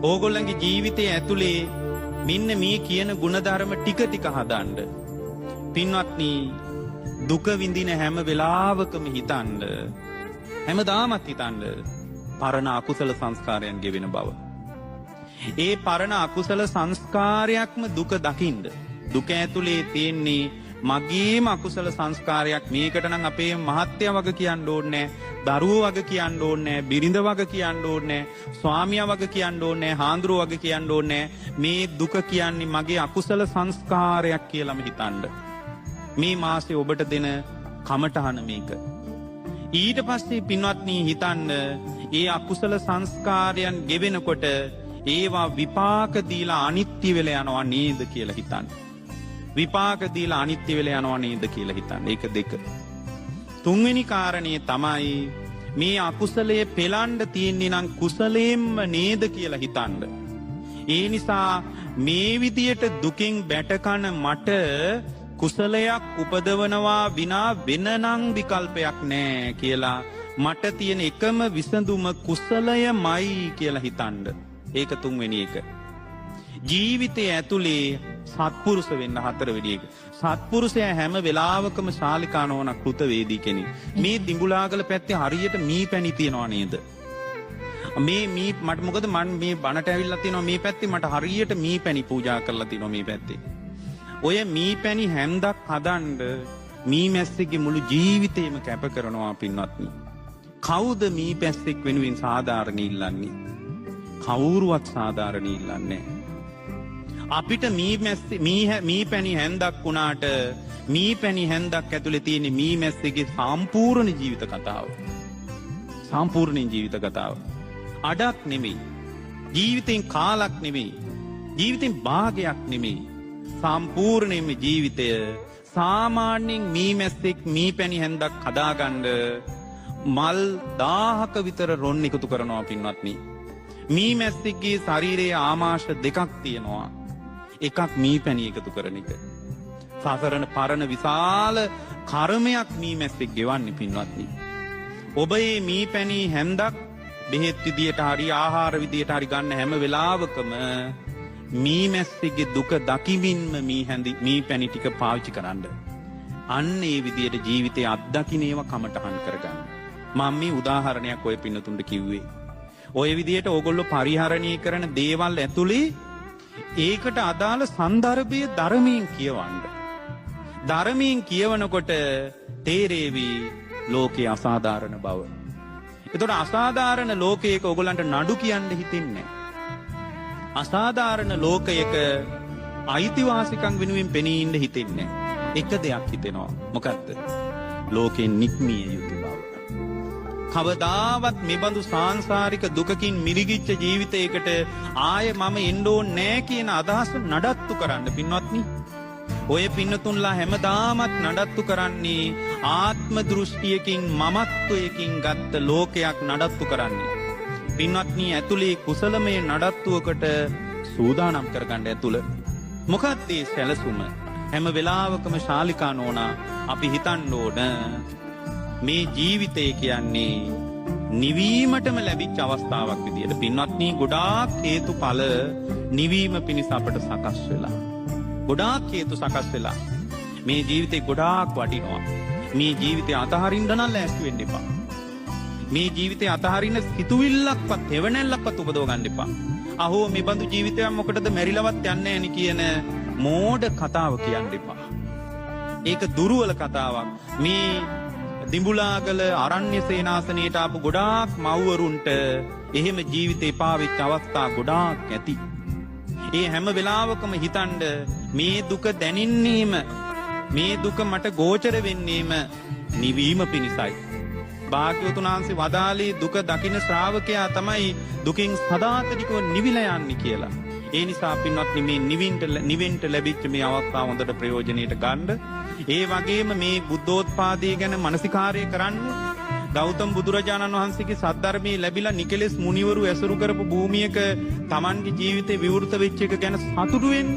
ඕගොල්ලන්ගේ ජීවිතය ඇතුලේ මෙන්න මේ කියන ගුණධර්ම ටික ටික හදන්න. පින්වත්නි, දුක විඳින හැම වෙලාවකම හිතන්න, හැමදාමත් හිතන්න පරණ අකුසල සංස්කාරයන් ගෙවෙන බව. ඒ පරණ අකුසල සංස්කාරයක්ම දුක දකින්න. දුක ඇතුලේ තියෙන්නේ මගේම අකුසල සංස්කාරයක්. මේකට නම් අපේ මහත්ය වග කියන්න ඕනේ, දරුවෝ වග කියන්න ඕනේ, බිරිඳ වග කියන්න ඕනේ, ස්වාමියා වග කියන්න ඕනේ, හාමුදුරුවෝ වග කියන්න ඕනේ. මේ දුක කියන්නේ මගේ අකුසල සංස්කාරයක් කියලාම හිතන්න. මේ මාසේ ඔබට දෙන කමටහන මේක. ඊට පස්සේ පින්වත්නි හිතන්න, ඒ අකුසල සංස්කාරයන් ගෙවෙනකොට ඒවා විපාක දීලා අනිත්‍ය වෙලා යනවා නේද කියලා හිතන්න. විපාක දීලා අනිත්‍ය වෙලා යනවා නේද කියලා හිතන්න. ඒක දෙක. තුන්වෙනි කාරණේ තමයි මේ අකුසලයේ පෙළන්න තියෙන්නේ නම් කුසලයෙන්ම නේද කියලා හිතන්න. ඒ නිසා මේ විදියට දුකින් බැටකන මට කුසලයක් උපදවනවා විනා වෙනනම් විකල්පයක් නෑ කියලා මට තියෙන එකම විසඳුම කුසලයමයි කියලා හිතන්න. ඒක තුන්වෙනි එක. ජීවිතය ඇතුලේ සත්පුරුෂ වෙන්න හතරවෙනි එක. සත්පුරුෂයා හැම වෙලාවකම ශාලිකා නොවන කෘතවේදී කෙනෙක්. මේ දිඹුලාගල පැත්තේ හරියට මී පැණි තියනවා නේද? මේ මට මොකද මම මේ බණට ඇවිල්ලා තිනවා මේ පැත්තේ මට හරියට මී පැණි පූජා කරලා තිනවා මේ පැත්තේ. ඔය මී පැණි හැන්දක් හදන්න මී මැස්සෙක්ගේ මුළු ජීවිතේම කැප කරනවා පින්වත්නි. කවුද මී පැස්සෙක් වෙනුවෙන් සාධාරණ ඉල්ලන්නේ? කවුරුවත් සාධාරණ ඉල්ලන්නේ නැහැ. අපිට මී පැණි හැන්දක් වුණාට මී පැණි හැන්දක් ඇතුලේ තියෙන මී මැස්සෙක්ගේ සම්පූර්ණ ජීවිත කතාව. සම්පූර්ණ ජීවිත කතාව. අඩක් නෙමෙයි. ජීවිතෙන් කාලක් නෙමෙයි. ජීවිතෙන් භාගයක් නෙමෙයි. සම්පූර්ණයෙන්ම ජීවිතය සාමාන්‍යයෙන් මී මැස්සෙක් මී පැණි හැන්දක් හදාගන්න මල් 1000ක විතර රොන් එකතු කරනවා පින්වත්නි. මී මැස්සෙක්ගේ ශරීරයේ ආමාශ දෙකක් තියෙනවා. එකක් මී පැණි එකතු කරන එක. සසරන පරණ විශාල කර්මයක් මී මැස්සෙක් ගෙවන්නේ පින්වත්නි. ඔබ මේ මී පැණි හැන්දක් බෙහෙත් විදියට හරි ආහාර විදියට හරි ගන්න හැම වෙලාවකම මී මැස්සෙක්ගේ දුක දකිමින්ම මී පැණි ටික පාවිච්චි කරන්න. අන්න ඒ විදියට ජීවිතේ අත්දකින්න ඒවා කමටහන් කරගන්න. මම මේ උදාහරණයක් ඔය පින්නතුන්ට කිව්වේ. ඔය විදියට ඕගොල්ලෝ පරිහරණය කරන දේවල් ඇතුලේ ඒකට අදාළ සන්දර්භය ධර්මයෙන් කියවන්න. ධර්මයෙන් කියවනකොට තේරේවි ලෝකේ අසාධාරණ බව. එතකොට අසාධාරණ ලෝකයක ඕගොල්ලන්ට නඩු කියන්න හිතෙන්නේ නැහැ. අසාධාරණ ලෝකයක අයිතිවාසිකම් වෙනුවෙන් පෙනී ඉන්න හිතෙන්නේ නැහැ. එක දෙයක් හිතෙනවා. මොකද්ද? ලෝකෙන් නික්මිය යුතු බව. කවදාවත් මෙබඳු සාංසාරික දුකකින් මිරිගිච්ච ජීවිතයකට ආය මම එන්න ඕනේ නෑ කියන අදහස නඩත්තු කරන්න පින්වත්නි. ඔය පින්නතුන්ලා හැමදාමත් නඩත්තු කරන්නේ ආත්ම දෘෂ්ටියකින් මමත්වයකින් ගත්ත ලෝකයක් නඩත්තු කරන්නේ. පින්වත්නි ඇතුලේ කුසලමය නඩත්තුවකට සූදානම් කරගන්න ඇතුළ. මොකක්ද මේ සැලසුම? හැම වෙලාවකම ශාලිකා නෝනා අපි හිතන්න ඕන මේ ජීවිතය කියන්නේ නිවීමටම ලැබිච්ච අවස්ථාවක් විදියට. පින්වත්නි ගොඩාක් හේතුඵල නිවීම පිණිස අපට සකස් වෙලා. ගොඩාක් හේතු සකස් වෙලා. මේ ජීවිතේ ගොඩාක් වටිනවා. මේ ජීවිතය අතහරින්න නම් ලෑස්ති වෙන්න එපා. මේ ජීවිතය අතහරින්න සිතුවිල්ලක්වත් එවණැල්ලක්වත් උපදව ගන්න එපා. අහෝ මේ බඳු ජීවිතයක් මොකටද මැරිලවත් යන්නේ නැණි කියන මෝඩ කතාව කියන්න එපා. ඒක දුර්වල කතාවක්. මේ දිඹුලාගල අරණ්‍ය සේනාසනයට ආපු ගොඩාක් මව්වරුන්ට එහෙම ජීවිතේ පාවෙච්ච අවස්ථා ගොඩාක් ඇති. ඒ හැම වෙලාවකම හිතන්න මේ දුක දැනින්නේම මේ දුක මට ගෝචර වෙන්නේම නිවීම පිණිසයි. භාග්‍යවතුන් වහන්සේ වදාළේ දුක දකින ශ්‍රාවකයා තමයි දුකින් සදාතනිකව නිවිලා යන්නේ කියලා. ඒ නිසා පින්වත්නි මේ නිවෙන්න ලැබිච්ච මේ අවස්ථාව හොඳට ප්‍රයෝජනෙට ගන්න. ඒ වගේම මේ බුද්ධෝත්පාදය ගැන මනසිකාරය කරන්න. ගෞතම බුදුරජාණන් වහන්සේගේ සද්ධර්මයේ ලැබිලා නිකලෙස් මුනිවරු ඇසුරු කරපු භූමියක Tamanගේ ජීවිතේ විවෘත වෙච්ච එක ගැන සතුටු වෙන්න.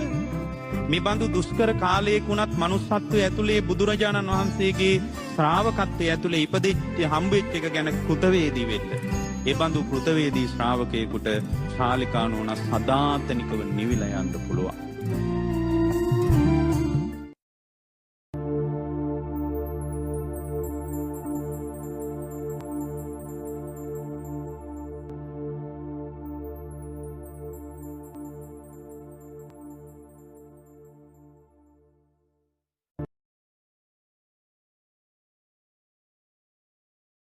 මේ බඳු දුෂ්කර කාලයක වුණත් manussත්වයේ ඇතුලේ බුදුරජාණන් වහන්සේගේ ශ්‍රාවකත්වයේ ඇතුලේ ඉපදෙච්ච හම්බෙච්ච එක ගැන කෘතවේදී වෙන්න. ඒ බඳු කෘතවේදී ශ්‍රාවකයෙකුට ශාලිකානෝන සදාතනිකව නිවිලා යන්න පුළුවන්.